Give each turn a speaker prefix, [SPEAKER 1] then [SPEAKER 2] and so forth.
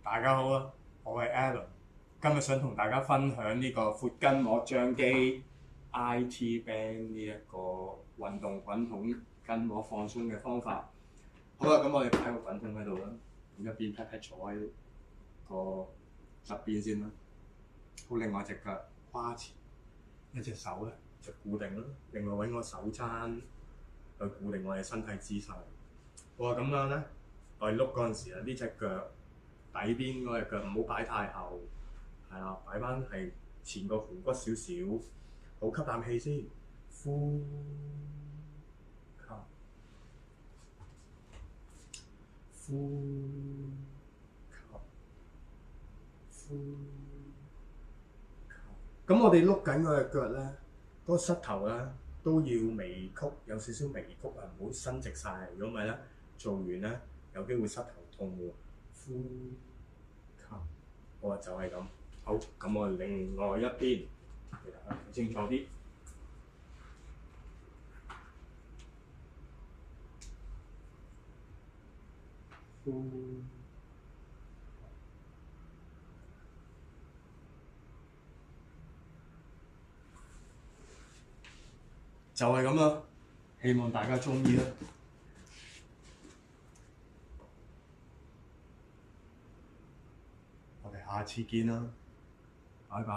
[SPEAKER 1] 大家好啊，我係 Alan，今日想同大家分享呢個闊筋膜張肌 IT Band 呢一個運動滾筒筋膜放鬆嘅方法。好啦，咁我哋擺個滾筒喺度啦，咁一邊 pat pat 坐喺個側邊先啦。好，另外隻腳跨前，一隻手咧就固定啦，另外揾個手踭去固定我哋身體姿勢。好啊，咁樣咧，我哋碌嗰陣時啊，呢隻腳底邊嗰隻腳唔好擺太後，係啦，擺翻係前個盤骨少少。好，吸啖氣先，呼吸，呼吸，呼吸。咁我哋碌緊嗰隻腳咧，嗰個膝頭咧都要微曲，有少少微曲啊，唔好伸直晒。如果唔係咧，做完咧有機會膝頭痛喎。呼吸，好啊，就係咁。好，咁我哋另外一邊，俾大家睇清楚啲。就係咁啦，希望大家中意啦。我哋下次見啦，拜拜。